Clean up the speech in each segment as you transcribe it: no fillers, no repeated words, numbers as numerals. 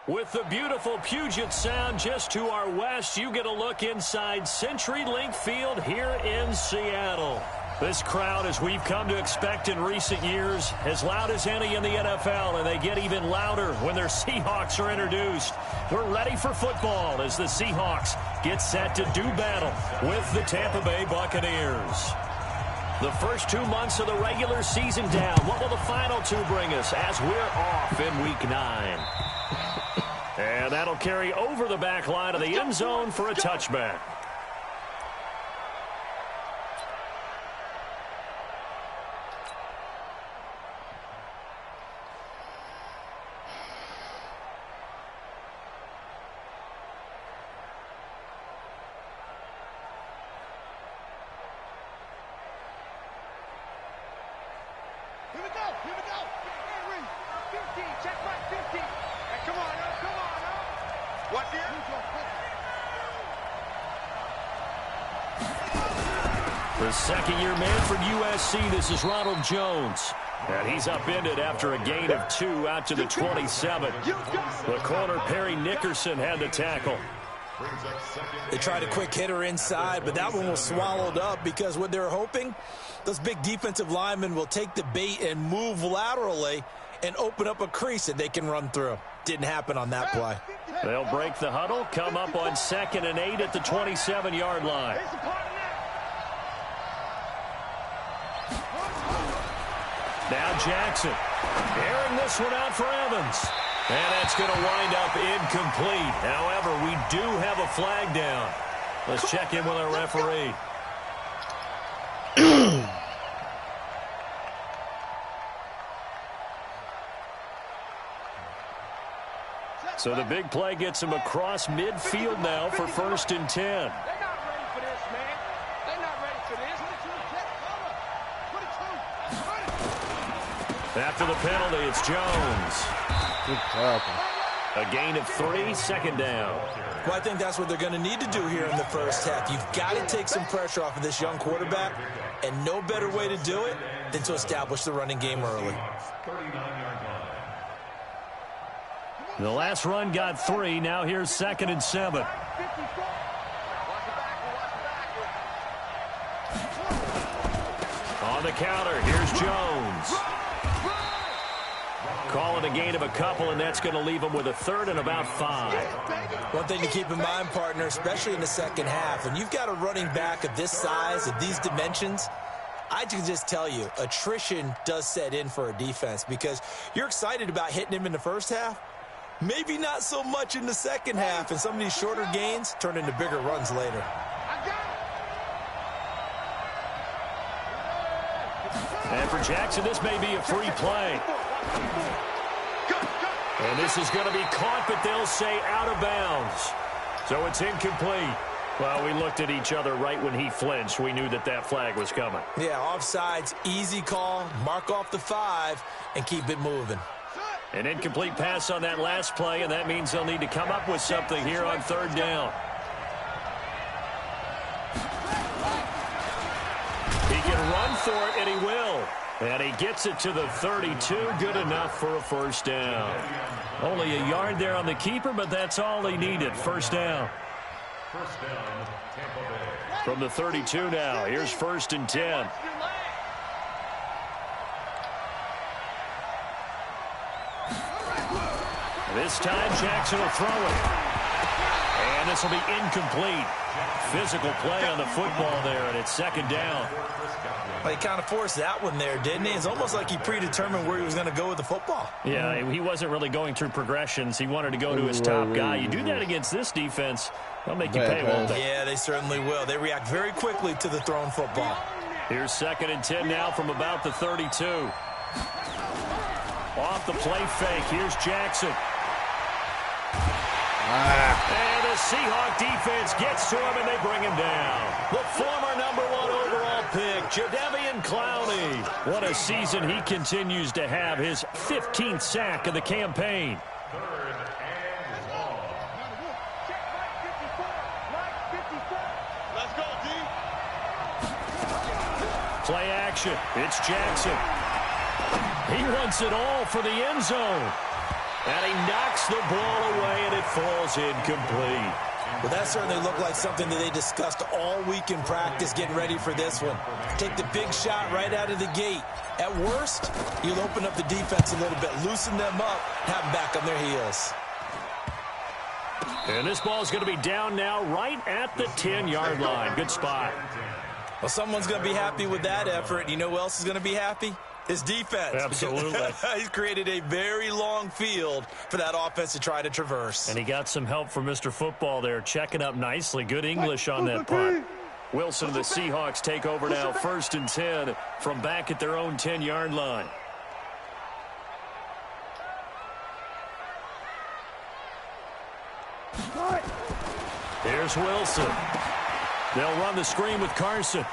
With the beautiful Puget Sound just to our west, you get a look inside CenturyLink Field here in Seattle. This crowd, as we've come to expect in recent years, as loud as any in the NFL, and they get even louder when their Seahawks are introduced. We're ready for football as the Seahawks get set to do battle with the Tampa Bay Buccaneers. The first 2 months of the regular season down. What will the final two bring us as we're off in Week 9? And that'll carry over the back line of the end zone for a touchback. Here we go. 15, check back 15. Hey, come on up. What here? The second-year man from USC, this is Ronald Jones. And he's upended after a gain of 2 out to the 27. The corner, Perry Nickerson, had the tackle. They tried a quick hitter inside, but that one was swallowed up because what they're hoping, those big defensive linemen will take the bait and move laterally and open up a crease that they can run through. Didn't happen on that play. They'll break the huddle, come up on 2nd and 8 at the 27-yard line. Now Jackson, airing this one out for Evans. And that's going to wind up incomplete. However, we do have a flag down. Let's check in with our referee. So the big play gets him across midfield now for 1st and 10. They're not ready for this, man. They're not ready for this. After the penalty, it's Jones. Good tackle. A gain of 3, 2nd down. Well, I think that's what they're going to need to do here in the first half. You've got to take some pressure off of this young quarterback, and no better way to do it than to establish the running game early. The last run got 3. Now here's 2nd and 7. On the counter, here's Jones. Call it a gain of a couple, and that's going to leave them with a 3rd and about 5. One thing to keep in mind, partner, especially in the second half, when you've got a running back of this size, of these dimensions, I can just tell you, attrition does set in for a defense because you're excited about hitting him in the first half. Maybe not so much in the second half, and some of these shorter gains turn into bigger runs later. And for Jackson, this may be a free play. And this is going to be caught, but they'll say out of bounds. So it's incomplete. Well, we looked at each other right when he flinched. We knew that that flag was coming. Yeah, offsides, easy call, mark off the 5, and keep it moving. An incomplete pass on that last play, and that means they'll need to come up with something here on 3rd down. He can run for it, and he will. And he gets it to the 32. Good enough for a 1st down. Only a yard there on the keeper, but that's all he needed. 1st down. From the 32 now. Here's 1st and 10. This time, Jackson will throw it. And this will be incomplete. Physical play on the football there, and it's 2nd down. Well, he kind of forced that one there, didn't he? It's almost like he predetermined where he was going to go with the football. Yeah, he wasn't really going through progressions. He wanted to go to his top guy. You do that against this defense, they'll make you pay, won't they? Yeah, they certainly will. They react very quickly to the thrown football. Here's 2nd and 10 now from about the 32. Off the play fake, here's Jackson. And the Seahawk defense gets to him, and they bring him down. The former #1 overall pick, Jadeveon Clowney. What a season he continues to have, his 15th sack of the campaign. Let's go, D. Play action. It's Jackson. He wants it all for the end zone. And he knocks the ball away, and it falls incomplete. Well, that certainly looked like something that they discussed all week in practice getting ready for this one. Take the big shot right out of the gate. At worst, you'll open up the defense a little bit, loosen them up, have them back on their heels. And this ball's going to be down now right at the 10-yard line. Good spot. Well, someone's going to be happy with that effort. You know who else is going to be happy? His defense. Absolutely. He's created a very long field for that offense to try to traverse. And he got some help from Mr. Football there, checking up nicely. Good English on that punt. Wilson and the Seahawks take over now, 1st and 10 from back at their own 10-yard line. Here's Wilson. They'll run the screen with Carson.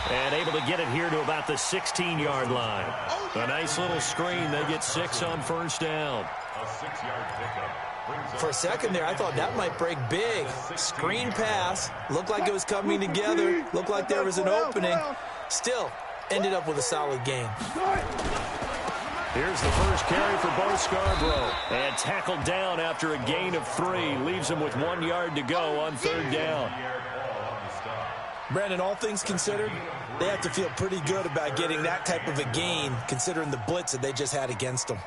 And able to get it here to about the 16-yard line. A nice little screen. They get 6 on 1st down. For a second there, I thought that might break big. Screen pass. Looked like it was coming together. Looked like there was an opening. Still, ended up with a solid game. Here's the first carry for Bo Scarborough. And tackled down after a gain of 3. Leaves him with 1 yard to go on 3rd down. Brandon, all things considered, they have to feel pretty good about getting that type of a gain, considering the blitz that they just had against them.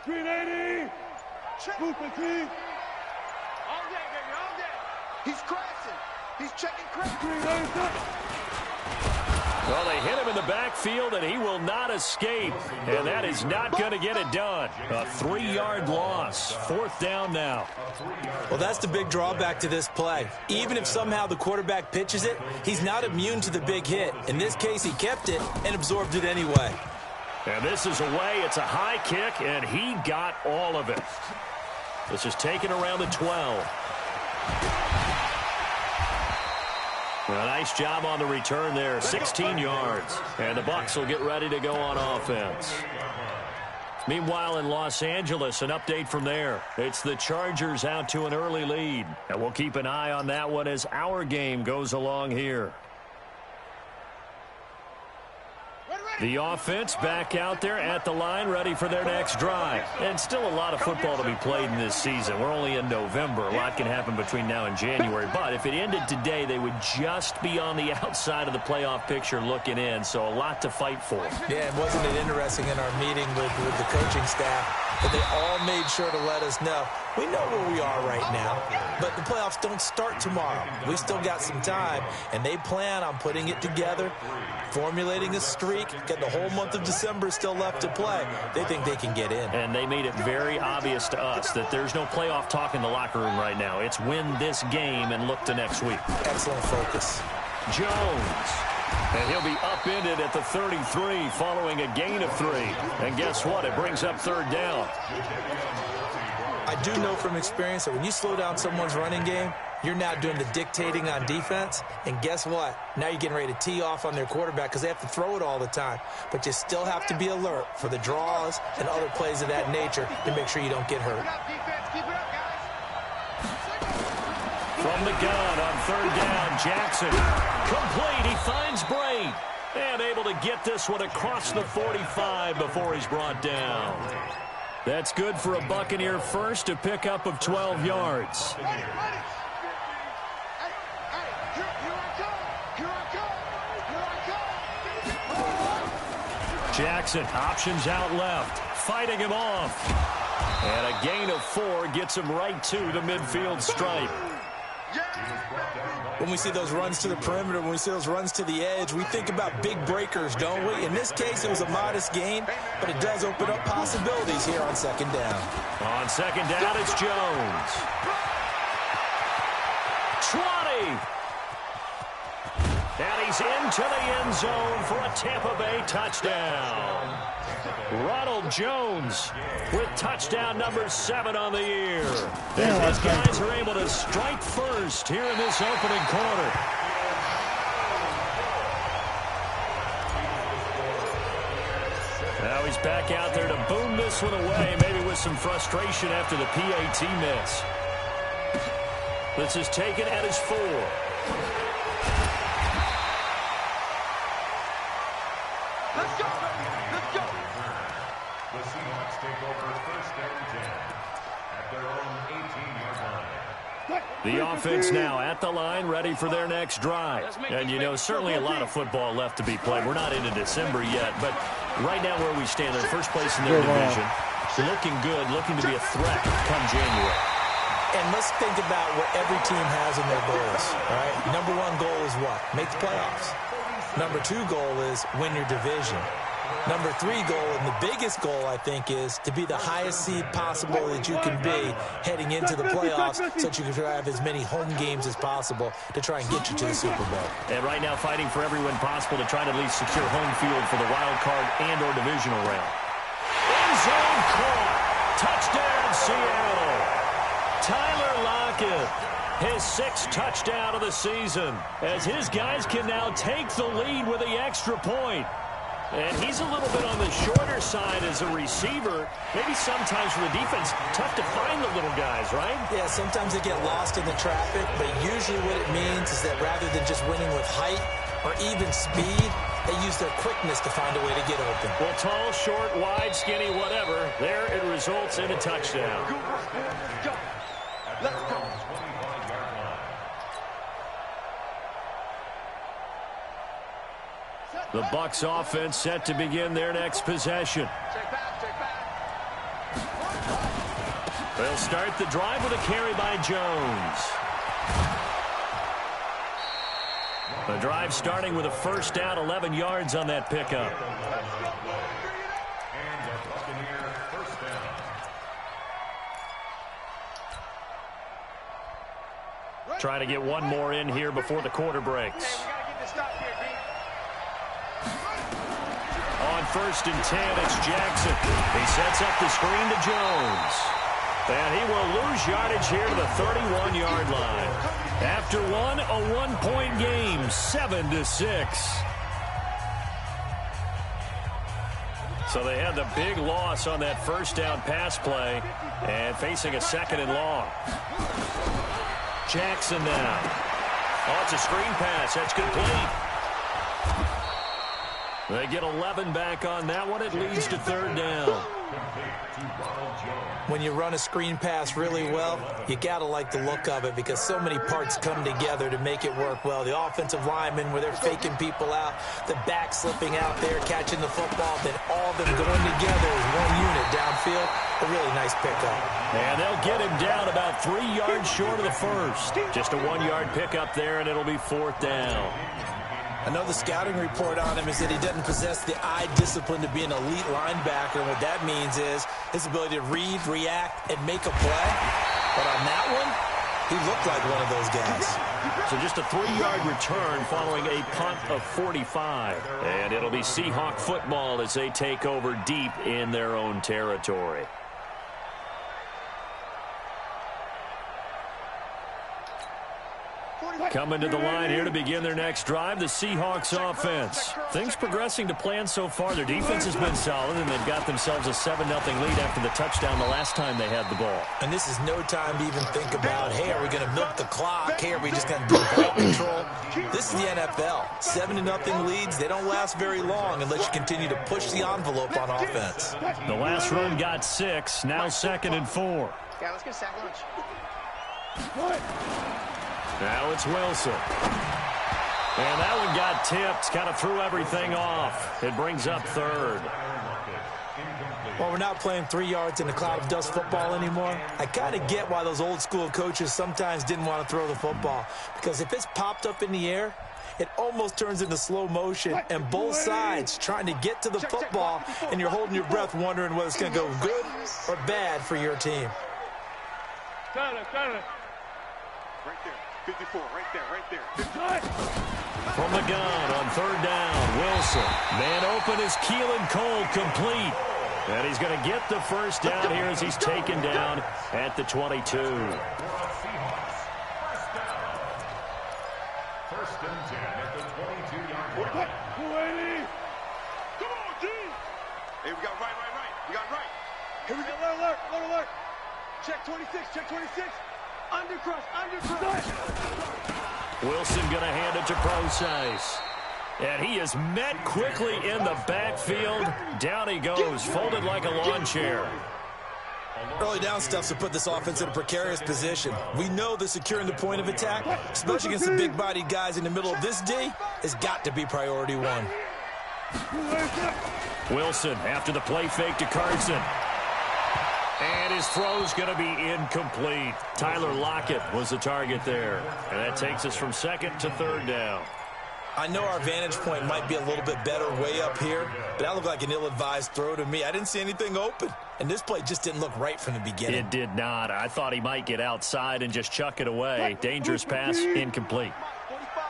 Green 80. Movement, team. All day, baby, all day. He's crashing. He's checking crash. Well, they hit him in the backfield, and he will not escape. And that is not going to get it done. A 3-yard loss. 4th down now. Well, that's the big drawback to this play. Even if somehow the quarterback pitches it, he's not immune to the big hit. In this case, he kept it and absorbed it anyway. And this is away. It's a high kick, and he got all of it. This is taken around the 12. Well, nice job on the return there. 16 yards. And the Bucks will get ready to go on offense. Meanwhile, in Los Angeles, an update from there. It's the Chargers out to an early lead. And we'll keep an eye on that one as our game goes along here. The offense back out there at the line, ready for their next drive. And still a lot of football to be played in this season. We're only in November. A lot can happen between now and January. But if it ended today, they would just be on the outside of the playoff picture looking in. So a lot to fight for. Yeah, and wasn't it interesting in our meeting with the coaching staff that they all made sure to let us know, we know where we are right now, but the playoffs don't start tomorrow. We still got some time, and they plan on putting it together, formulating a streak, get the whole month of December still left to play. They think they can get in. And they made it very obvious to us that there's no playoff talk in the locker room right now. It's win this game and look to next week. Excellent focus. Jones. And he'll be upended at the 33 following a gain of 3. And guess what? It brings up 3rd down. I do know from experience that when you slow down someone's running game, you're now doing the dictating on defense. And guess what? Now you're getting ready to tee off on their quarterback because they have to throw it all the time. But you still have to be alert for the draws and other plays of that nature to make sure you don't get hurt. From the gun on 3rd down, Jackson. Complete. He finds Braid. And able to get this one across the 45 before he's brought down. That's good for a Buccaneer first, a pickup of 12 yards. Jackson options out left, fighting him off. And a gain of 4 gets him right to the midfield stripe. When we see those runs to the perimeter, when we see those runs to the edge, we think about big breakers, don't we? In this case, it was a modest gain, but it does open up possibilities here on 2nd down. On 2nd down, it's Jones. 20. And he's into the end zone for a Tampa Bay touchdown. Ronald Jones with touchdown number 7 on the year. And his guys are able to strike first here in this opening quarter. back out there to boom this one away, maybe with some frustration after the PAT miss. This is taken at his 4. Let's go, baby. Let's go. The Seahawks take over first and 10 at their own 18-yard line. The offense now at the line, ready for their next drive. And, you know, certainly a lot of football left to be played. We're not into December yet, but right now where we stand, in first place in their division, looking good, looking to be a threat come January. And let's think about what every team has in their goals, all right? Number 1 goal is what? Make the playoffs. Number 2 goal is win your division. Number 3 goal, and the biggest goal, I think, is to be the highest seed possible that you can be heading into the playoffs so that you can have as many home games as possible to try and get you to the Super Bowl. And right now fighting for every win possible to try to at least secure home field for the wild card and or divisional round. End zone caught. Touchdown, Seattle. Tyler Lockett, his 6th touchdown of the season, as his guys can now take the lead with the extra point. And he's a little bit on the shorter side as a receiver. Maybe sometimes for the defense, tough to find the little guys, right? Yeah, sometimes they get lost in the traffic, but usually what it means is that rather than just winning with height or even speed, they use their quickness to find a way to get open. Well, tall, short, wide, skinny, whatever, there it results in a touchdown. Go. Let's go. The Bucks offense set to begin their next possession. Check back, check back. They'll start the drive with a carry by Jones. The drive starting with a first down, 11 yards on that pickup. And the Buccaneer first down. Try to get one more in here before the quarter breaks. Hey, we got to get this stop here, B. On first and 10, it's Jackson. He sets up the screen to Jones. And he will lose yardage here to the 31-yard line. After one, a one-point game, 7-6. So they had the big loss on that first down pass play and facing a 2nd and long. Jackson now. Oh, it's a screen pass. That's complete. They get 11 back on that one. It leads to 3rd down. When you run a screen pass really well, you got to like the look of it because so many parts come together to make it work well. The offensive linemen, where they're faking people out, the back slipping out there, catching the football, then all of them going together as one unit downfield. A really nice pickup. And they'll get him down about 3 yards short of the first. Just a 1-yard pickup there, and it'll be 4th down. I know the scouting report on him is that he doesn't possess the eye discipline to be an elite linebacker. And what that means is his ability to read, react, and make a play. But on that one, he looked like one of those guys. So just a 3-yard return following a punt of 45. And it'll be Seahawk football as they take over deep in their own territory. Coming to the line here to begin their next drive, the Seahawks offense. Things progressing to plan so far. Their defense has been solid, and they've got themselves a 7-0 lead after the touchdown the last time they had the ball. And this is no time to even think about, hey, are we going to milk the clock? Hey, are we just going to do ball control? This is the NFL. 7-0 leads, they don't last very long unless you continue to push the envelope on offense. The last run got 6, now 2nd and 4. Yeah, let's get sack lunch. Now it's Wilson. And that one got tipped, kind of threw everything off. It brings up 3rd. Well, we're not playing 3 yards in a cloud of dust football anymore. I kind of get why those old school coaches sometimes didn't want to throw the football. Because if it's popped up in the air, it almost turns into slow motion. And both sides trying to get to the football, and you're holding your breath wondering whether it's going to go good or bad for your team. Got it. Right there. 54, right there. From the gun on 3rd down, Wilson. Man open is Keelan Cole, complete. And he's going to get the first down here as he's taken down at the 22. First and 10 at the 22-yard line. Come on, G! Hey, we got right We got right. Here we go. Alert, alert, alert. Check 26, check 26. Undercross, undercross. Wilson going to hand it to Procise. And he is met quickly in the backfield. Down he goes, folded like a lawn chair. Early down stuffs to put this offense in a precarious position. We know that securing the point of attack, especially against the big-bodied guys in the middle of this D, has got to be priority one. Wilson after the play fake to Carson. And his throw's going to be incomplete. Tyler Lockett was the target there. And that takes us from second to third down. I know our vantage point might be a little bit better way up here, but that looked like an ill-advised throw to me. I didn't see anything open, and this play just didn't look right from the beginning. It did not. I thought he might get outside and just chuck it away. Dangerous pass, incomplete.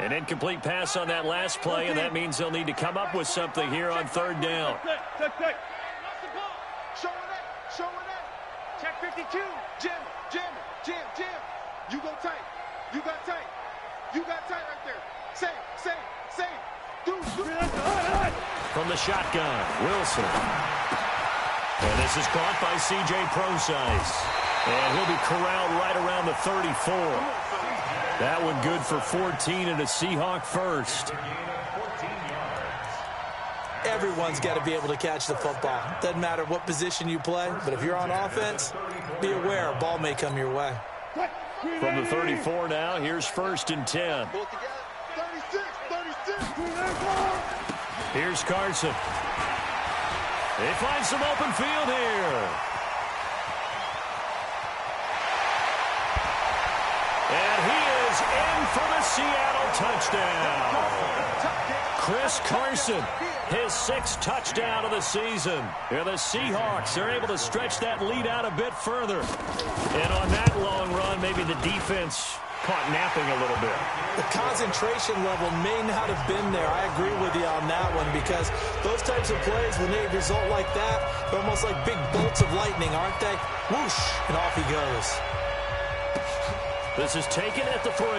An incomplete pass on that last play, and that means they'll need to come up with something here on third down. Showing that. Check 52. Jam, jam, jam, jam. You go tight. You got tight. You got tight right there. Same. From the shotgun, Wilson. And this is caught by C.J. Procise. And he'll be corralled right around the 34. That one good for 14 and a Seahawk first. Everyone's got to be able to catch the football. Doesn't matter what position you play, but if you're on offense, be aware a ball may come your way. From the 34 now, here's first and 10. 36. Here's Carson. They find some open field here. And he is in for the Seattle touchdown. Chris Carson, his 6th touchdown of the season. And the Seahawks are able to stretch that lead out a bit further. And on that long run, maybe the defense caught napping a little bit. The concentration level may not have been there. I agree with you on that one, because those types of plays, when they result like that, they're almost like big bolts of lightning, aren't they? Whoosh, and off he goes. This is taken at the 3.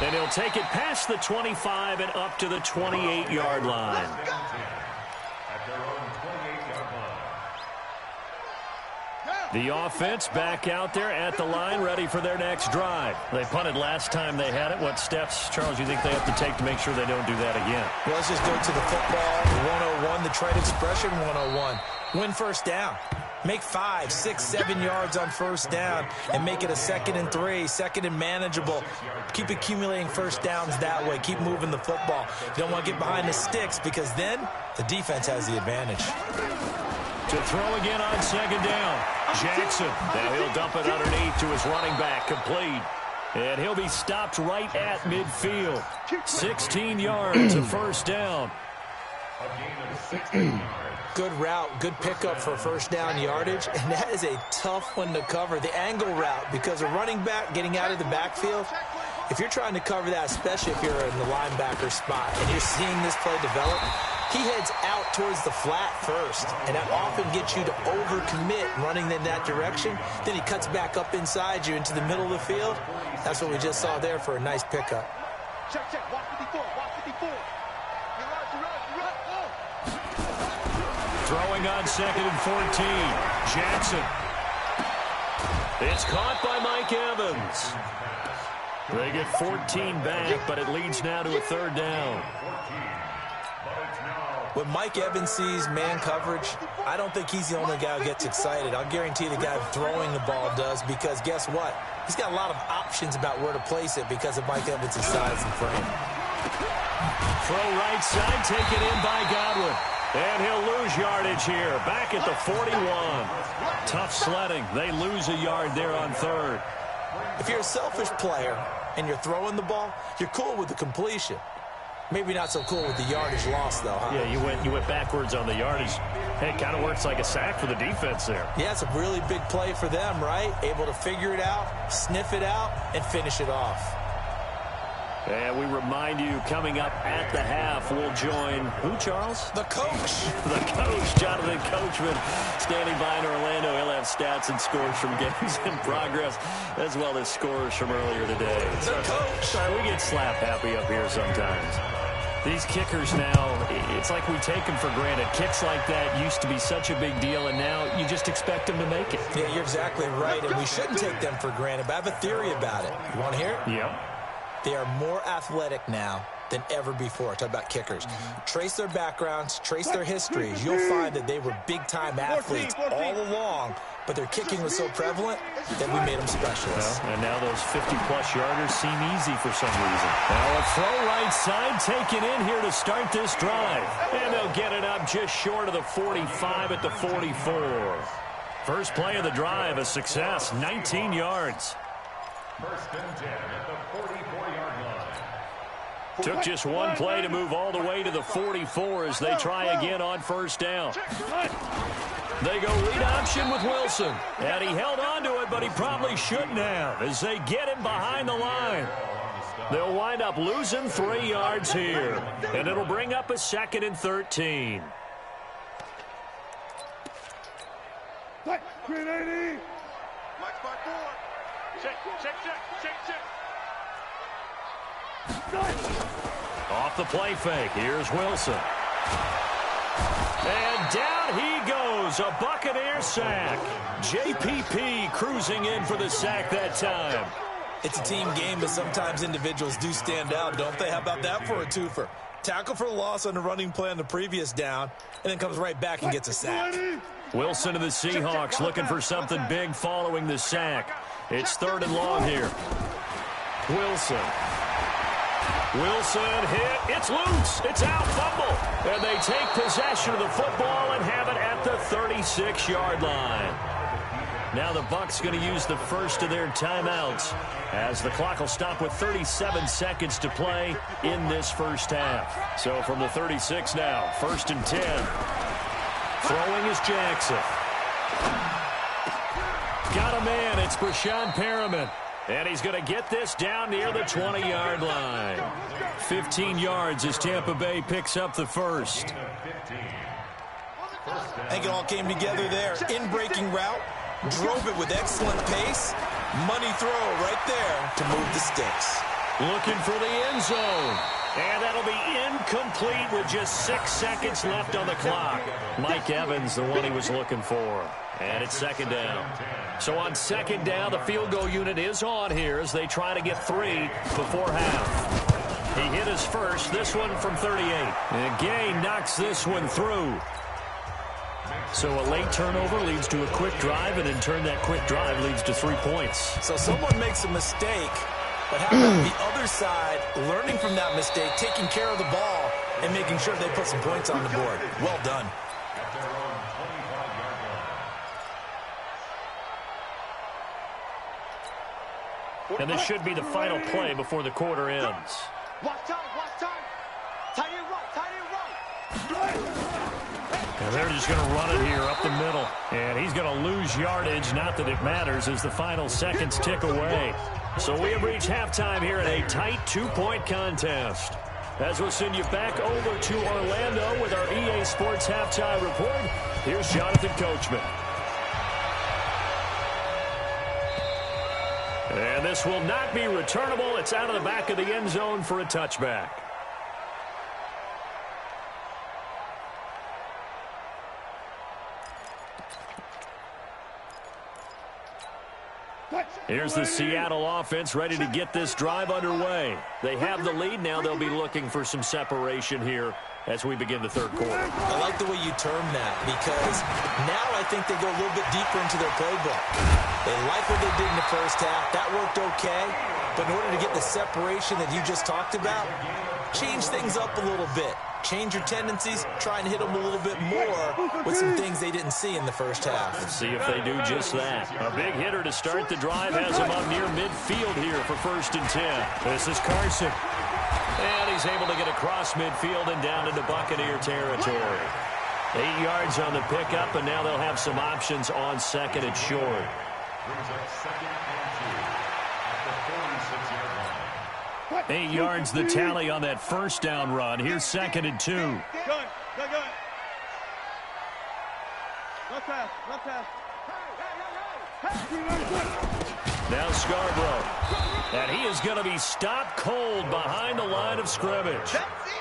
And he'll take it past the 25 and up to the 28-yard line. The offense back out there at the line, ready for their next drive. They punted last time they had it. What steps, Charles, you think they have to take to make sure they don't do that again? Well, let's just go to the football 101, the trade expression 101. Win first down. Make 5, 6, 7 yards on first down and make it a 2nd and 3, 2nd and manageable. Keep accumulating first downs that way. Keep moving the football. You don't want to get behind the sticks, because then the defense has the advantage. To throw again on 2nd down. Jackson. Now he'll dump it underneath to his running back. Complete. And he'll be stopped right at midfield. 16 yards of first down. Good route, good pickup for first down yardage, and that is a tough one to cover, the angle route, because a running back getting out of the backfield, if you're trying to cover that, especially if you're in the linebacker spot and you're seeing this play develop, he heads out towards the flat first, and that often gets you to overcommit running in that direction. Then he cuts back up inside you into the middle of the field. That's what we just saw there for a nice pickup. Check. Walk 54. Walk 54. Throwing on 2nd and 14. Jackson. It's caught by Mike Evans. They get 14 back, but it leads now to a 3rd down. When Mike Evans sees man coverage, I don't think he's the only guy who gets excited. I'll guarantee the guy throwing the ball does, because guess what? He's got a lot of options about where to place it because of Mike Evans' size and frame. Throw right side, taken in by Godwin. And he'll lose yardage here, back at the 41. Tough sledding. They lose a yard there on 3rd. If you're a selfish player and you're throwing the ball, you're cool with the completion. Maybe not so cool with the yardage loss, though, huh? Yeah, you went backwards on the yardage. Hey, it kind of works like a sack for the defense there. Yeah, it's a really big play for them, right? Able to figure it out, sniff it out, and finish it off. And we remind you, coming up at the half, we'll join who, Charles? The coach. The coach, Jonathan Coachman, standing by in Orlando. He'll have stats and scores from games in progress, as well as scores from earlier today. The coach. We get slap happy up here sometimes. These kickers now, it's like we take them for granted. Kicks like that used to be such a big deal, and now you just expect them to make it. Yeah, you're exactly right, and we shouldn't take them for granted, but I have a theory about it. You want to hear it? Yep. They are more athletic now than ever before. Talk about kickers. Trace their backgrounds, trace their histories. You'll find that they were big-time athletes all along, but their kicking was so prevalent that we made them specialists. Well, and now those 50-plus yarders seem easy for some reason. Now a throw right side taken in here to start this drive. And they'll get it up just short of the 45 at the 44. First play of the drive, a success, 19 yards. First and 10 at the 44-yard line. Took just one play to move all the way to the 44 as they try again on first down. They go read option with Wilson. And he held on to it, but he probably shouldn't have as they get him behind the line. They'll wind up losing 3 yards here. And it'll bring up a 2nd and 13. Off the play fake. Here's Wilson. And down he goes. A Buccaneer sack. JPP cruising in for the sack that time. It's a team game, but sometimes individuals do stand out, don't they? How about that for a twofer? Tackle for a loss on the running play on the previous down, and then comes right back and gets a sack. Wilson and the Seahawks looking for something big following the sack. It's 3rd and long here. Wilson hit. It's loose. It's out. Fumble. And they take possession of the football and have it at the 36-yard line. Now the Bucks going to use the first of their timeouts as the clock will stop with 37 seconds to play in this first half. So from the 36 now, 1st and 10. Throwing is Jackson. Got a man. It's Brashad Perriman. And he's going to get this down near the 20-yard line. 15 yards as Tampa Bay picks up the first. I think it all came together there. In-breaking route. Drove it with excellent pace. Money throw right there to move the sticks. Looking for the end zone. And that'll be incomplete with just 6 seconds left on the clock. Mike Evans, the one he was looking for. And it's 2nd down. So on 2nd down, the field goal unit is on here as they try to get 3 before half. He hit his first, this one from 38. And Gay knocks this one through. So a late turnover leads to a quick drive, and in turn that quick drive leads to 3 points. So someone makes a mistake, but how about the other side learning from that mistake, taking care of the ball, and making sure they put some points on the board? Well done. And this should be the final play before the quarter ends. Watch time. Tight end right. And they're just going to run it here up the middle. And he's going to lose yardage. Not that it matters as the final seconds tick away. So we have reached halftime here in a tight 2-point contest. As we'll send you back over to Orlando with our EA Sports Halftime Report, here's Jonathan Coachman. And this will not be returnable. It's out of the back of the end zone for a touchback. Here's the Seattle offense ready to get this drive underway. They have the lead. Now they'll be looking for some separation here as we begin the 3rd quarter. I like the way you term that because now I think they go a little bit deeper into their playbook. They like what they did in the first half. That worked okay. But in order to get the separation that you just talked about, change things up a little bit. Change your tendencies, try and hit them a little bit more with some things they didn't see in the first half. Let's see if they do just that. A big hitter to start the drive has him up near midfield here for 1st and 10. This is Carson. And he's able to get across midfield and down into Buccaneer territory. 8 yards on the pickup, and now they'll have some options on 2nd and short. Brings up 2nd and 2 at the 46-yard line. 8 yards the tally on that first down run. Here's 2nd and 2. Good. Run fast. Now Scarborough. And he is going to be stopped cold behind the line of scrimmage.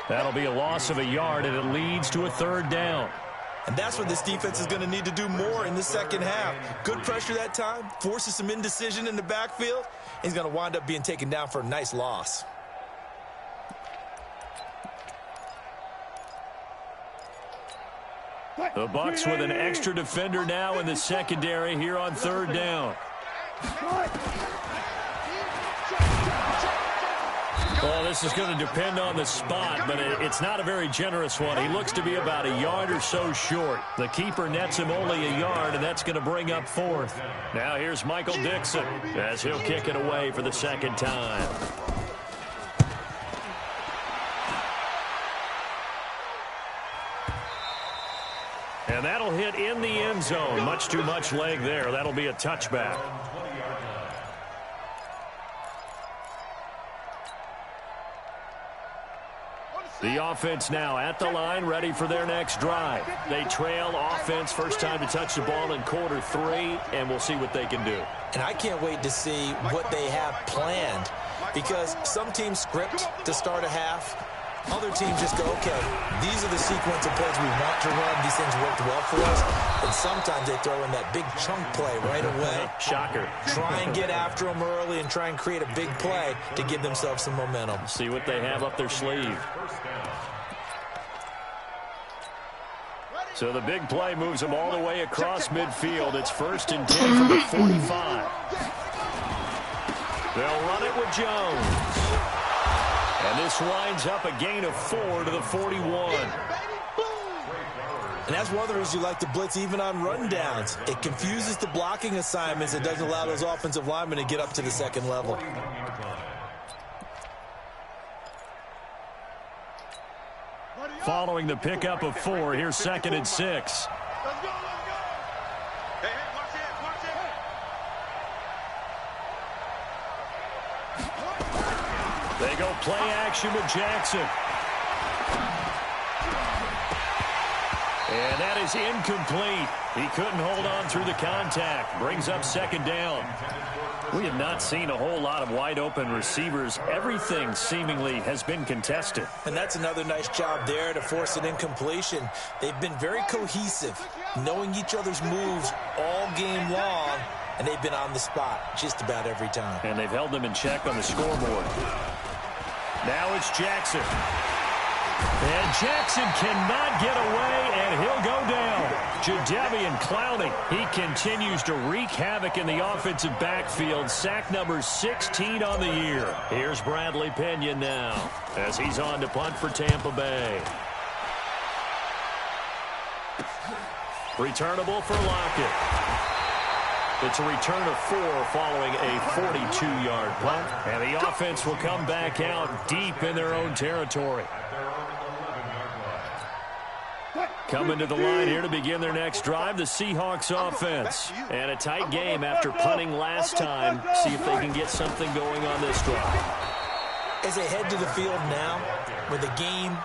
That'll be a loss of a yard, and it leads to a 3rd down. And that's what this defense is going to need to do more in the second half. Good pressure that time, forces some indecision in the backfield. He's going to wind up being taken down for a nice loss. The Bucks with an extra defender now in the secondary here on 3rd down. Well, this is going to depend on the spot, but it's not a very generous one. He looks to be about a yard or so short. The keeper nets him only a yard, and that's going to bring up 4th. Now here's Michael Dixon as he'll kick it away for the 2nd time. And that'll hit in the end zone. Much too much leg there. That'll be a touchback. The offense now at the line, ready for their next drive. They trail offense, first time to touch the ball in quarter 3, and we'll see what they can do. And I can't wait to see what they have planned, because some teams script to start a half. Other teams just go, okay, these are the sequence of plays we want to run. These things worked well for us. And sometimes they throw in that big chunk play right away. Shocker. Try and get after them early and try and create a big play to give themselves some momentum. See what they have up their sleeve. So the big play moves them all the way across midfield. It's 1st and 10 from the 45. They'll run it with Jones. And this winds up a gain of 4 to the 41. And that's one of the reasons you like to blitz even on run downs. It confuses the blocking assignments. It doesn't allow those offensive linemen to get up to the 2nd level. Following the pickup of 4, here's 2nd and 6. Let's go, let's go. Hey, watch it, watch it. They go play action with Jackson. And that is incomplete. He couldn't hold on through the contact. Brings up 2nd down. We have not seen a whole lot of wide-open receivers. Everything seemingly has been contested. And that's another nice job there to force an incompletion. They've been very cohesive, knowing each other's moves all game long, and they've been on the spot just about every time. And they've held them in check on the scoreboard. Now it's Jackson. And Jackson cannot get away, and he'll go down. Jadeveon Clowney, he continues to wreak havoc in the offensive backfield. Sack number 16 on the year. Here's Bradley Pinion now as he's on to punt for Tampa Bay. Returnable for Lockett. It's a return of 4 following a 42-yard punt. And the offense will come back out deep in their own territory. Coming to the line here to begin their next drive, the Seahawks offense. And a tight game after punting last time. See if they can get something going on this drive. As they head to the field now, with the game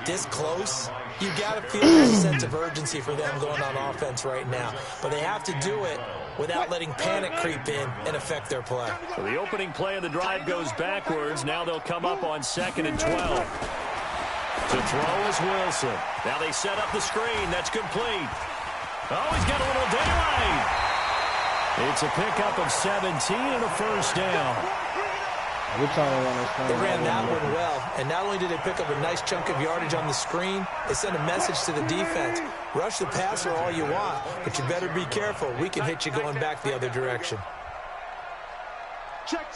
this close, you've got to feel there's a sense of urgency for them going on offense right now. But they have to do it without letting panic creep in and affect their play. So the opening play of the drive goes backwards. Now they'll come up on 2nd and 12. To throw is Wilson. Now they set up the screen. That's complete. Oh, he's got a little daylight. It's a pickup of 17 and a 1st down. They ran that one well, and not only did they pick up a nice chunk of yardage on the screen, they sent a message to the defense. Rush the passer all you want, but you better be careful. We can hit you going back the other direction. Check.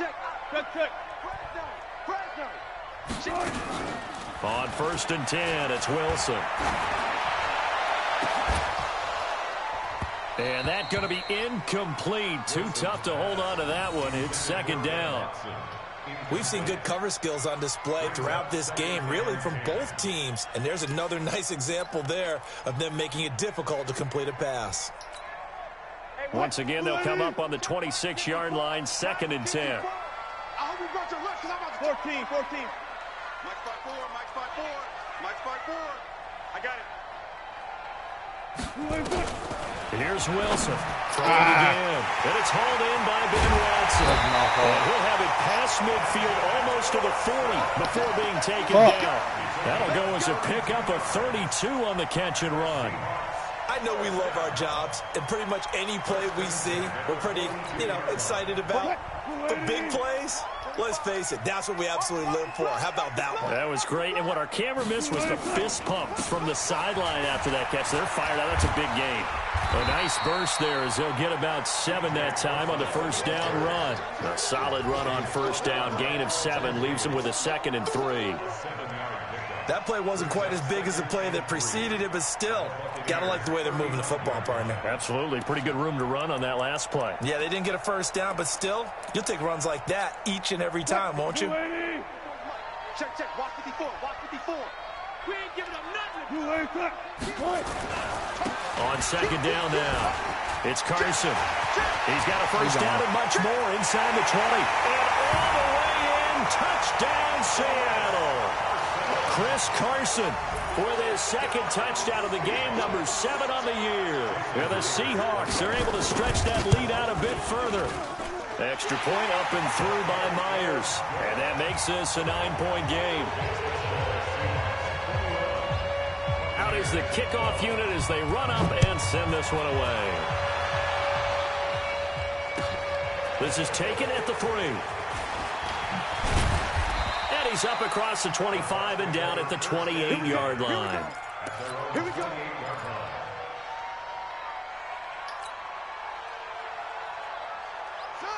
On 1st and 10, it's Wilson. And that's going to be incomplete. Too tough to hold on to that one. It's 2nd down. We've seen good cover skills on display throughout this game, really from both teams. And there's another nice example there of them making it difficult to complete a pass. Once again, they'll come up on the 26-yard line, 2nd and 10. I hope you brought your rush because I'm about to 14. Mike spot 4. I got it. Here's Wilson. Throw it again. And it's hauled in by Ben Wallace. Johnson. And he'll have it past midfield almost to the 40 before being taken down. That'll go as a pickup of 32 on the catch and run. I know we love our jobs, and pretty much any play we see, we're pretty, excited about. But big plays, let's face it, that's what we absolutely live for. How about that one? That was great, and what our camera missed was the fist pumps from the sideline after that catch. They're fired out. That's a big gain. A nice burst there as they'll get about 7 that time on the first down run. A solid run on first down. Gain of 7 leaves them with a 2nd and 3. That play wasn't quite as big as the play that preceded it, but still, gotta like the way they're moving the football, partner. Absolutely. Pretty good room to run on that last play. Yeah, they didn't get a first down, but still, you'll take runs like that each and every time, won't you? Check, check. Watch 54. Watch 54. We ain't giving up nothing. On second down now, it's Carson. He's got a first down and much more inside the 20. And all the way in, touchdown Seattle. Chris Carson with his 2nd touchdown of the game, number 7 on the year. And the Seahawks are able to stretch that lead out a bit further. Extra point up and through by Myers. And that makes this a 9-point game. Out is the kickoff unit as they run up and send this one away. This is taken at the 3. And he's up across the 25 and down at the 28-yard line. Here we go.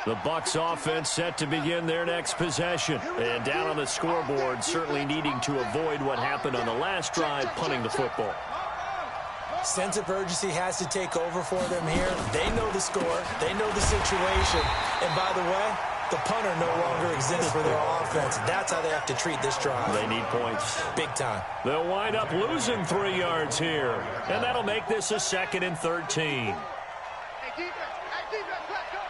The Bucks offense set to begin their next possession. And down on the scoreboard, certainly needing to avoid what happened on the last drive, punting the football. Sense of urgency has to take over for them here. They know the score. They know the situation. And by the way, the punter no longer exists for their offense. That's how they have to treat this drive. They need points. Big time. They'll wind up losing 3 yards here. And that'll make this a 2nd and 13. Hey, defense. Hey, defense. Let's go.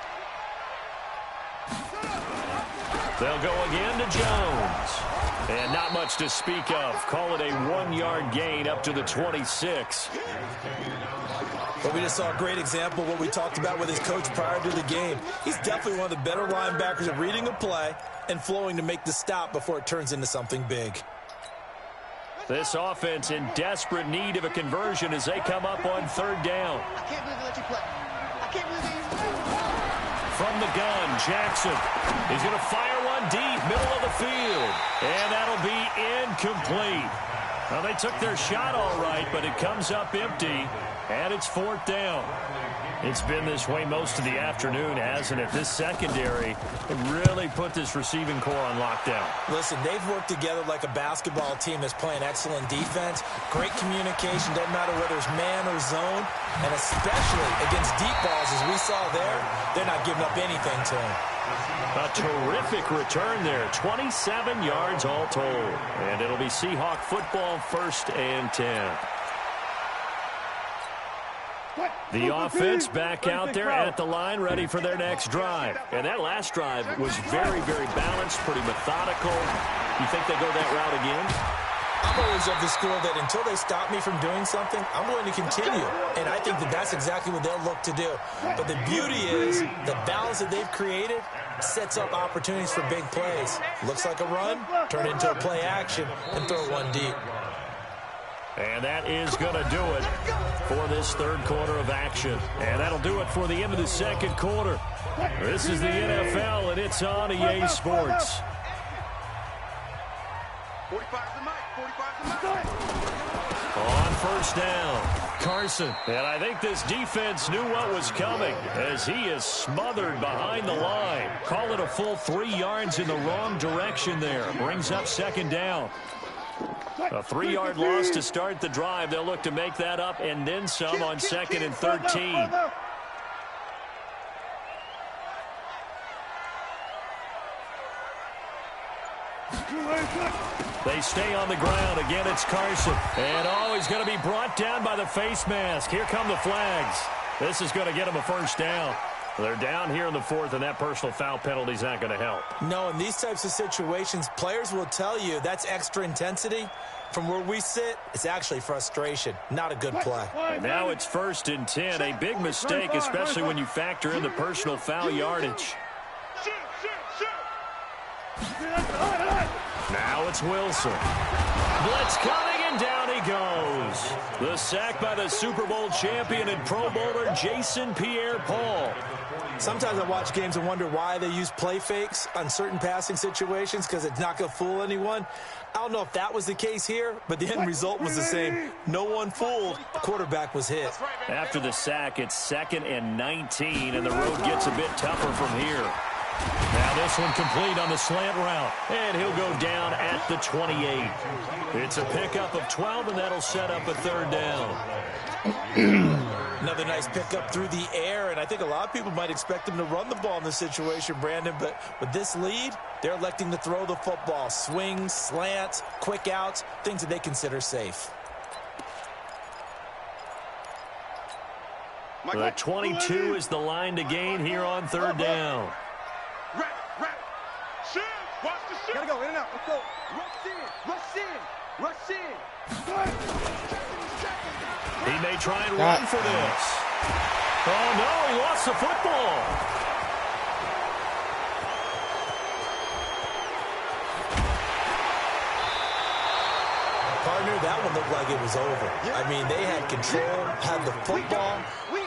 They'll go again to Jones. And not much to speak of. Call it a 1-yard gain up to the 26. But we just saw a great example of what we talked about with his coach prior to the game. He's definitely one of the better linebackers at reading a play and flowing to make the stop before it turns into something big. This offense in desperate need of a conversion as they come up on 3rd down. I can't believe they let you play. I can't believe they From the gun, Jackson. He's going to fire one deep, middle of the field. And that'll be incomplete. Well, they took their shot all right, but it comes up empty, and it's 4th down. It's been this way most of the afternoon, hasn't it? This secondary really put this receiving core on lockdown. Listen, they've worked together like a basketball team that's playing excellent defense. Great communication, doesn't matter whether it's man or zone. And especially against deep balls, as we saw there, they're not giving up anything to him. A terrific return there. 27 yards all told. And it'll be Seahawk football, 1st and 10. The offense back out there at the line, ready for their next drive. And that last drive was very, very balanced, pretty methodical. You think they go that route again? I'm always of the school that until they stop me from doing something, I'm going to continue. And I think that that's exactly what they'll look to do. But the beauty is the balance that they've created sets up opportunities for big plays. Looks like a run, turn it into a play action, and throw one deep. And that is going to do it for this 3rd quarter of action. And that'll do it for the end of the 2nd quarter. This is the NFL, and it's on EA Sports. 45's the mic. 45's the mic. On first down, Carson. And I think this defense knew what was coming as he is smothered behind the line. Call it a full 3 yards in the wrong direction there. Brings up 2nd down. A 3-yard loss to start the drive. They'll look to make that up and then some on 2nd and 13. They stay on the ground. Again, it's Carson. And he's going to be brought down by the face mask. Here come the flags. This is going to get him a 1st down. They're down here in the 4th, and that personal foul penalty is not going to help. No, in these types of situations, players will tell you that's extra intensity. From where we sit, it's actually frustration. Not a good play. And now it's 1st and 10. A big mistake, especially when you factor in the personal foul yardage. Now it's Wilson. Blitz coming, and down he goes. The sack by the Super Bowl champion and Pro Bowler Jason Pierre-Paul. Sometimes I watch games and wonder why they use play fakes on certain passing situations, because it's not going to fool anyone. I don't know if that was the case here, but the end result was the same. No one fooled. The quarterback was hit. After the sack, it's 2nd and 19, and the road gets a bit tougher from here. Now this one complete on the slant route, and he'll go down at the 28. It's a pickup of 12, and that'll set up a 3rd down. Another nice pickup through the air, and I think a lot of people might expect them to run the ball in this situation, Brandon, but with this lead, they're electing to throw the football. Swings, slants, quick outs, things that they consider safe. The 22 is the line to gain here on 3rd down. Gotta go, in and out. Let's go. Rush in. He may try and run for this. Oh, no, he lost the football. Partner, that one looked like it was over. I mean, they had control, had the football,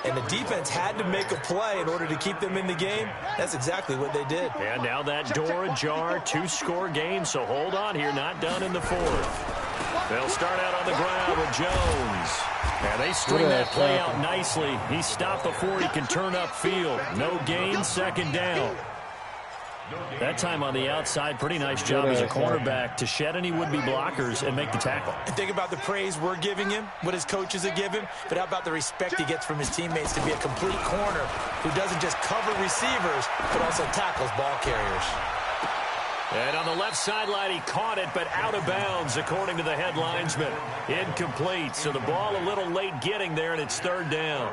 and the defense had to make a play in order to keep them in the game. That's exactly what they did. And now that door ajar, 2-score game, so hold on here, not done in the 4th. They'll start out on the ground with Jones. And they string that play out nicely. He stopped before he can turn upfield. No gain, 2nd down. That time on the outside, pretty nice job as a cornerback to shed any would-be blockers and make the tackle. And think about the praise we're giving him, what his coaches are giving, but how about the respect he gets from his teammates to be a complete corner who doesn't just cover receivers, but also tackles ball carriers. And on the left sideline, he caught it, but out of bounds, according to the head linesman. Incomplete, so the ball a little late getting there, and it's 3rd down.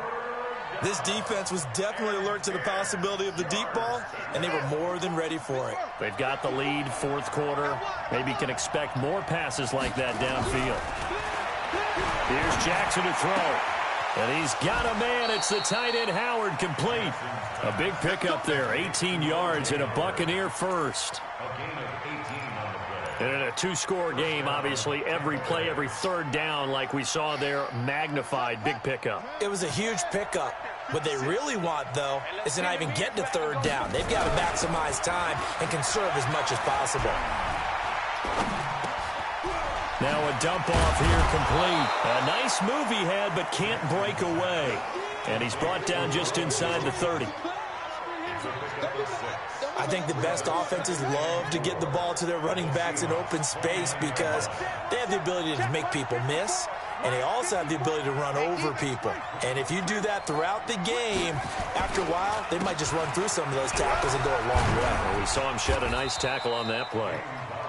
This defense was definitely alert to the possibility of the deep ball, and they were more than ready for it. They've got the lead, 4th quarter. Maybe can expect more passes like that downfield. Here's Jackson to throw. And he's got a man. It's the tight end, Howard, complete. A big pickup there, 18 yards and a Buccaneer first. And in a 2-score game, obviously, every play, every 3rd down, like we saw there, magnified. Big pickup. It was a huge pickup. What they really want, though, is to not even get to 3rd down. They've got to maximize time and conserve as much as possible. Now a dump off here complete. A nice move he had, but can't break away. And he's brought down just inside the 30. I think the best offenses love to get the ball to their running backs in open space because they have the ability to make people miss, and they also have the ability to run over people. And if you do that throughout the game, after a while, they might just run through some of those tackles and go a long way. Well, we saw him shed a nice tackle on that play.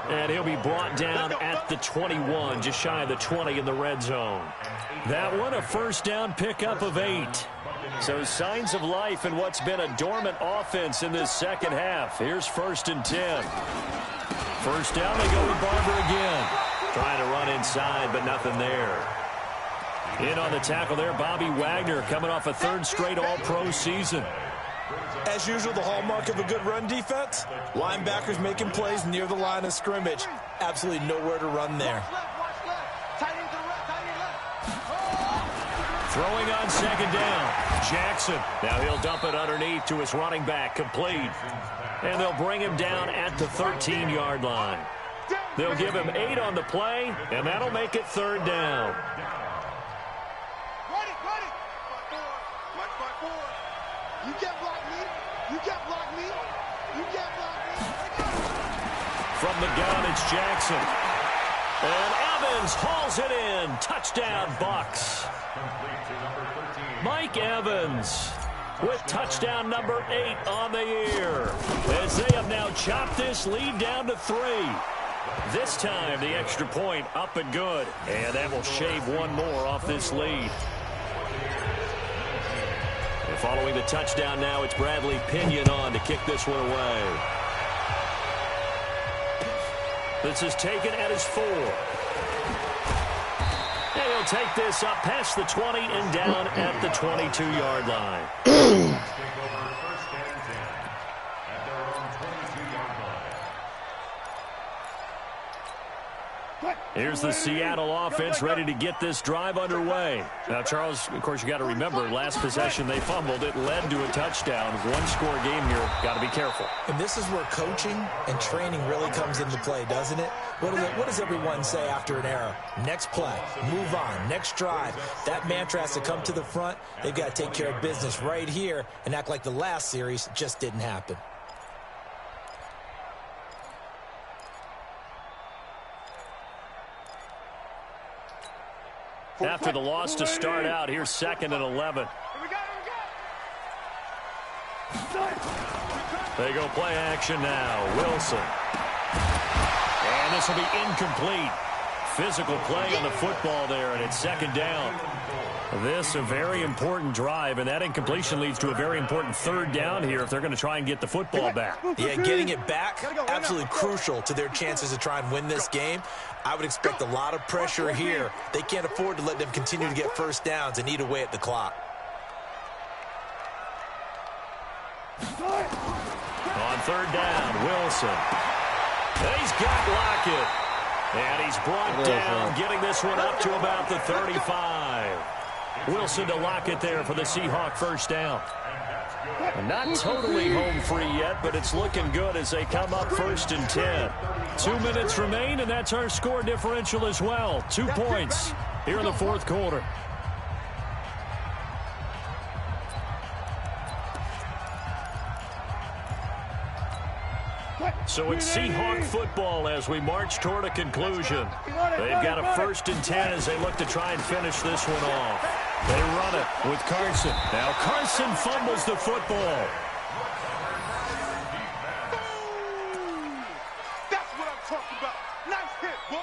And he'll be brought down at the 21, just shy of the 20 in the red zone. That one, a 1st down pickup of 8. So signs of life in what's been a dormant offense in this 2nd half. Here's 1st and 10. 1st down, they go with Barber again. Trying to run inside, but nothing there. In on the tackle there, Bobby Wagner, coming off a 3rd straight All-Pro season. As usual, the hallmark of a good run defense, linebackers making plays near the line of scrimmage. Absolutely nowhere to run there. Throwing on 2nd down, Jackson. Now he'll dump it underneath to his running back, complete. And they'll bring him down at the 13-yard line. They'll give him 8 on the play, and that'll make it 3rd down. You can't block me. You can't block me. You can't block me. From the gun, it's Jackson. And Evans hauls it in. Touchdown, Bucks. Mike Evans with touchdown number 8 on the year, as they have now chopped this lead down to 3. This time, the extra point up and good, and that will shave one more off this lead. And following the touchdown now, it's Bradley Pinion on to kick this one away. This is taken at his 4. And he'll take this up past the 20 and down at the 22-yard line. Here's the Seattle offense ready to get this drive underway. Now, Charles, of course, you got to remember, last possession they fumbled. It led to a touchdown. One-score game here. Got to be careful. And this is where coaching and training really comes into play, doesn't it? What does everyone say after an error? Next play, move on, next drive. That mantra has to come to the front. They've got to take care of business right here and act like the last series just didn't happen. After the loss to start out, here's 2nd and 11. They go play action now. Wilson. And this will be incomplete. Physical play on the football there, and it's 2nd down. This a very important drive, and that incompletion leads to a very important 3rd down here if they're going to try and get the football back. Yeah, getting it back, absolutely crucial to their chances to try and win this game. I would expect a lot of pressure here. They can't afford to let them continue to get first downs and eat away at the clock. On 3rd down, Wilson. He's got Lockett. And he's brought down, getting this one up to about the 35. Wilson to Lockett there for the Seahawk first down. Not totally home free yet, but it's looking good as they come up 1st and 10. 2 minutes remain, and that's our score differential as well. 2 points here in the 4th quarter. So it's Seahawk football as we march toward a conclusion. They've got a 1st and 10 as they look to try and finish this one off. They run it with Carson. Now Carson fumbles the football. That's what I'm talking about. Nice hit, boy.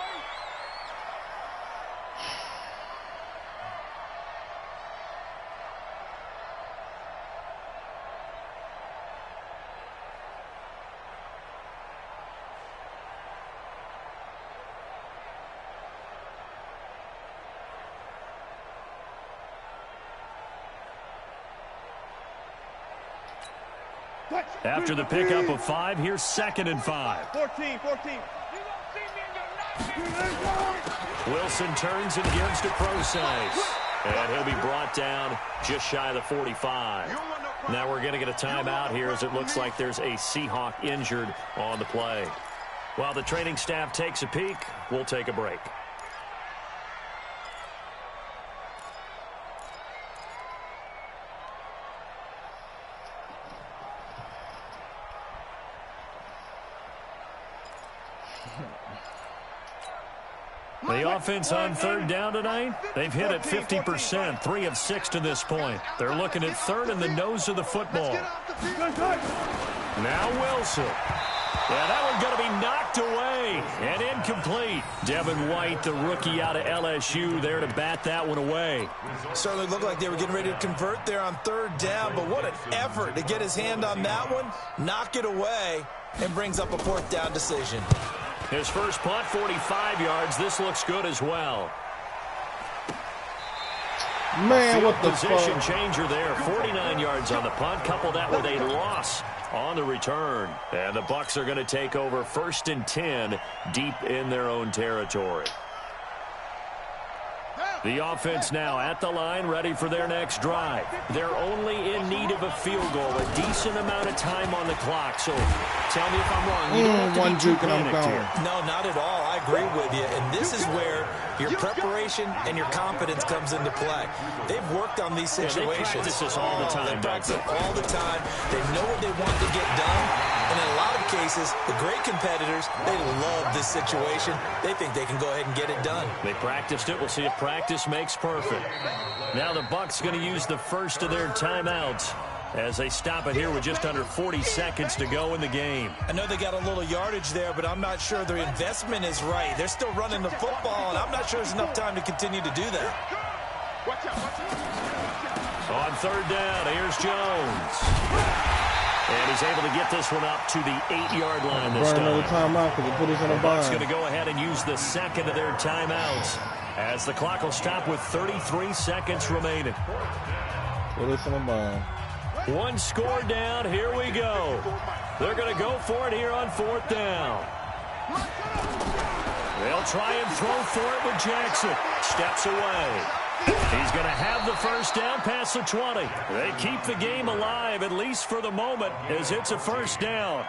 After the pickup of 5, here's 2nd and 5. 14. Wilson turns and gives to Procise. And he'll be brought down just shy of the 45. Now we're going to get a timeout here as it looks like there's a Seahawk injured on the play. While the training staff takes a peek, we'll take a break. The offense on 3rd down tonight, they've hit it 50%, 3 of 6 to this point. They're looking at 3rd in the nose of the football. Now Wilson. Yeah, that one's going to be knocked away and incomplete. Devin White, the rookie out of LSU, there to bat that one away. Certainly looked like they were getting ready to convert there on 3rd down, but what an effort to get his hand on that one, knock it away, and brings up a 4th down decision. His first punt, 45 yards. This looks good as well. Man, what the Position fuck? changer there. 49 yards on the punt. Couple that with a loss on the return. And the Bucks are going to take over 1st and 10 deep in their own territory. The offense now at the line, ready for their next drive. They're only in need of a field goal, a decent amount of time on the clock. So tell me if I'm wrong. You don't have to One be too juke and I'm panicked gone. here. No, not at all. I agree with you. And this is where your preparation and your confidence comes into play. They've worked on these situations. They practice this all the time. They practice it all the time. They know what they want to get done. And in a lot of cases, the great competitors, they love this situation. They think they can go ahead and get it done. They practiced it. We'll see if practice makes perfect. Now the Bucks going to use the first of their timeouts as they stop it here with just under 40 seconds to go in the game. I know they got a little yardage there, but I'm not sure their investment is right. They're still running the football, and I'm not sure there's enough time to continue to do that. On 3rd down, here's Jones. And he's able to get this one up to the 8-yard line this Burn another time. timeout because it put us in a The Bucks bind. going to go ahead and use the 2nd of their timeouts as the clock will stop with 33 seconds remaining. Put us in a bind. One score down. Here we go. They're going to go for it here on 4th down. They'll try and throw for it with Jackson. Steps away. He's going to have the first down past the 20. They keep the game alive, at least for the moment, as it's a first down.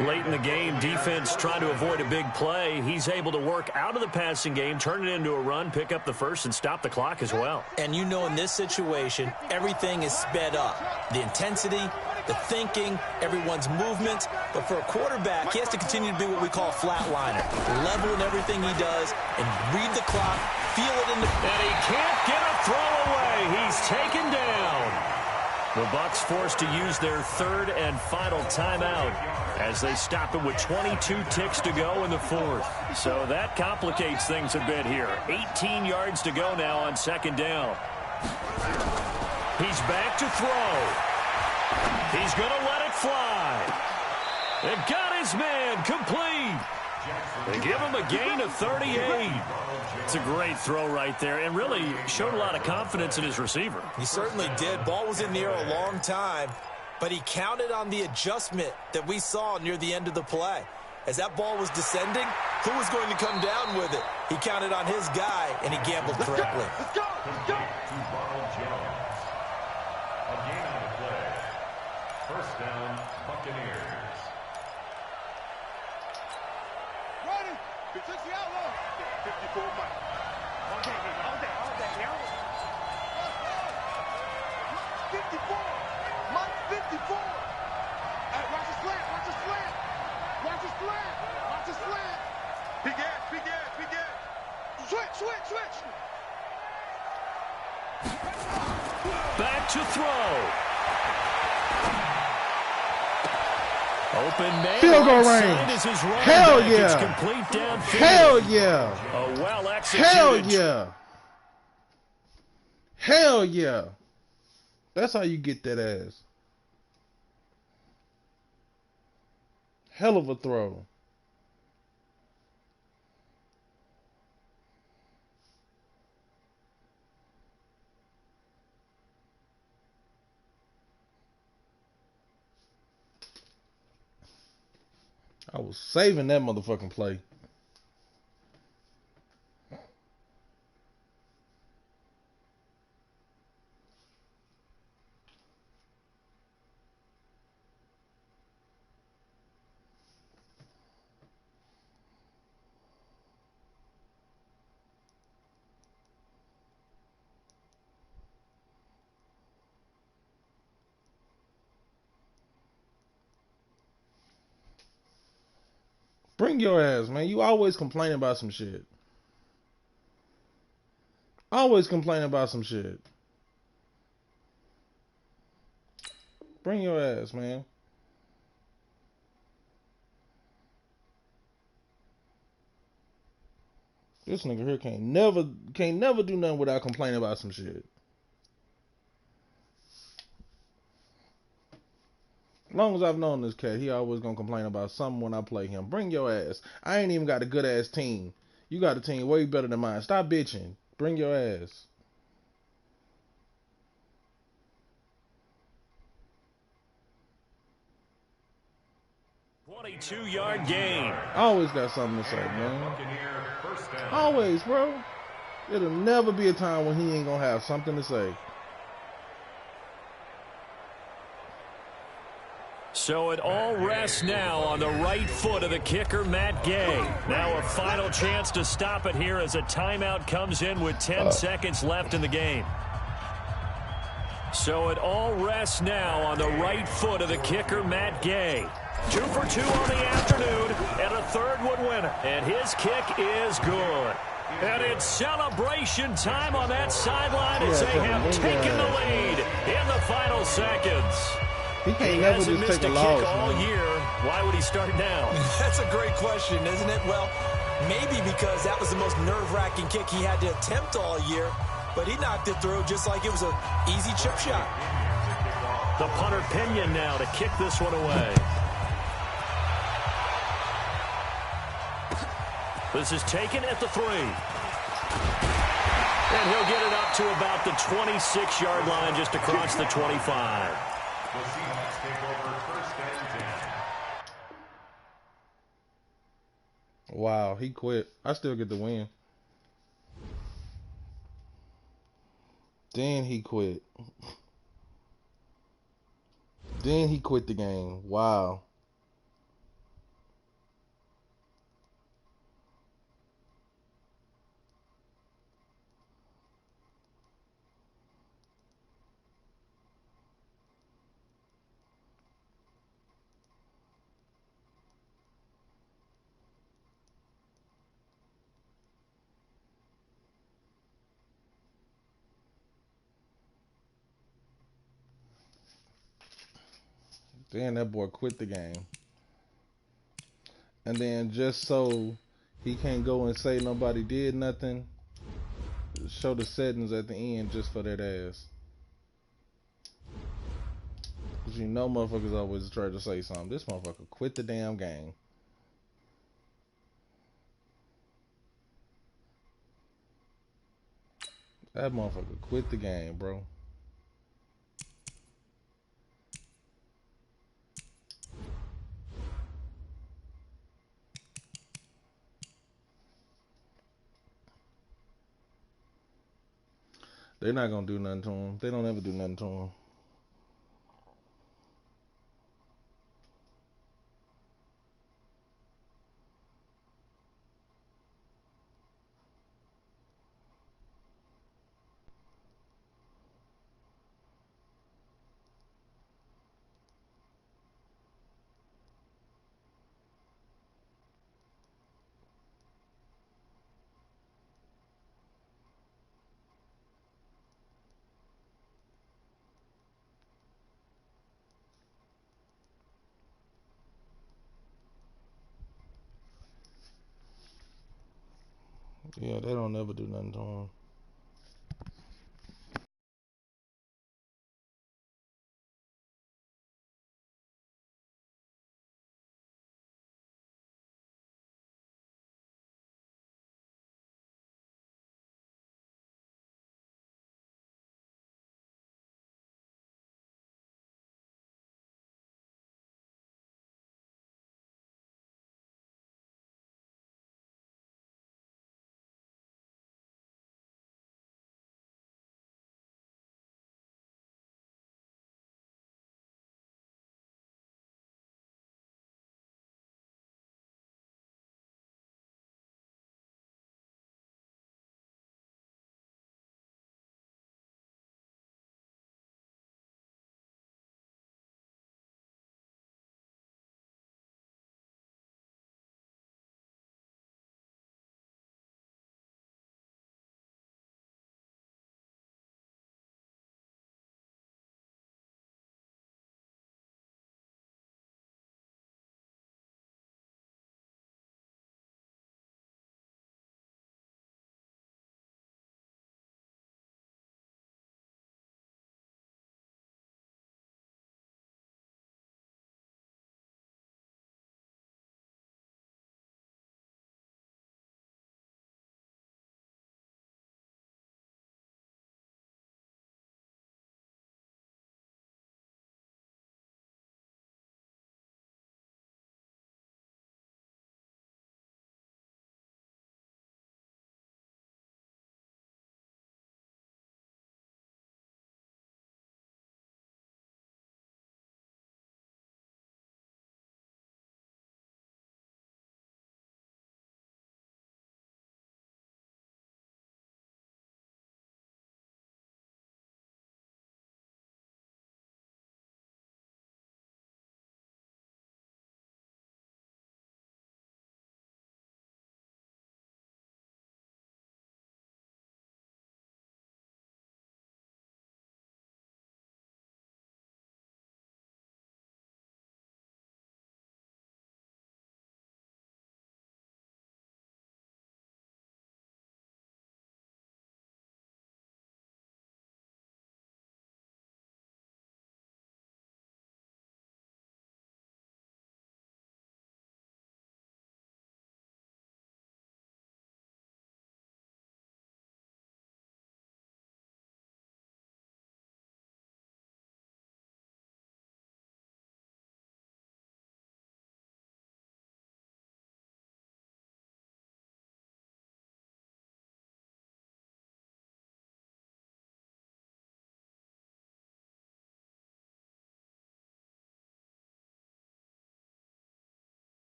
Late in the game, defense trying to avoid a big play. He's able to work out of the passing game, turn it into a run, pick up the first, and stop the clock as well. And you know, in this situation, everything is sped up. The intensity, the thinking, everyone's movement. But for a quarterback, he has to continue to be what we call a flatliner. Level in everything he does and read the clock, feel it in the... And he can't get a throw away. He's taken down. The Bucks forced to use their third and final timeout as they stop it with 22 ticks to go in the fourth. So that complicates things a bit here. 18 yards to go now on second down. He's back to throw. He's going to let it fly. They've got his man complete. They give him a gain of 38. It's a great throw right there and really showed a lot of confidence in his receiver. He certainly did. Ball was in the air a long time, but he counted on the adjustment that we saw near the end of the play. As that ball was descending, who was going to come down with it? He counted on his guy, and he gambled correctly. Let's go. Let's go. A gain on the play. First down, Buccaneers. Ready. 60 outlaw. 54 Mike. All day, now. 54. Mike 54. Hey, watch the slant. Watch the slant. Watch the slant. Watch the slant. Big ass. Switch. Back to throw. Open man. Field goal range. Hell yeah. It's complete downfield. Hell yeah. A well executed. Hell yeah. Hell yeah. That's how you get that ass. Hell of a throw. I was saving that motherfucking play. Bring your ass, man. You always complain about some shit. Always complain about some shit. Bring your ass, man. This nigga here can't never do nothing without complaining about some shit. As long as I've known this cat, he always gonna complain about something when I play him. Bring your ass. I ain't even got a good ass team. You got a team way better than mine. Stop bitching. Bring your ass. $22-yard gain. I always got something to say, man. Always, bro. It'll never be a time when he ain't gonna have something to say. So it all rests now on the right foot of the kicker, Matt Gay. Now a final chance to stop it here as a timeout comes in with 10 seconds left in the game. So it all rests now on the right foot of the kicker, Matt Gay. 2 for 2 on the afternoon, and a third would win it. And his kick is good. And it's celebration time on that sideline as they have taken the lead in the final seconds. He can't never just take a loss, all man. year. Why would he start now? That's a great question, isn't it? Well, maybe because that was the most nerve-wracking kick he had to attempt all year, but he knocked it through just like it was an easy chip shot. The punter Pinion now to kick this one away. This is taken at the 3. And he'll get it up to about the 26-yard line, just across the 25. The Seahawks take over first and 10. Wow, he quit. I still get the win. Then he quit. Then he quit the game. Wow. Then that boy quit the game. And then just so he can't go and say nobody did nothing, show the settings at the end just for that ass. Cause you know motherfuckers always try to say something. This motherfucker quit the damn game. That motherfucker quit the game, bro. They're not gonna do nothing to him. They don't ever do nothing to him. Yeah, they don't ever do nothing to him.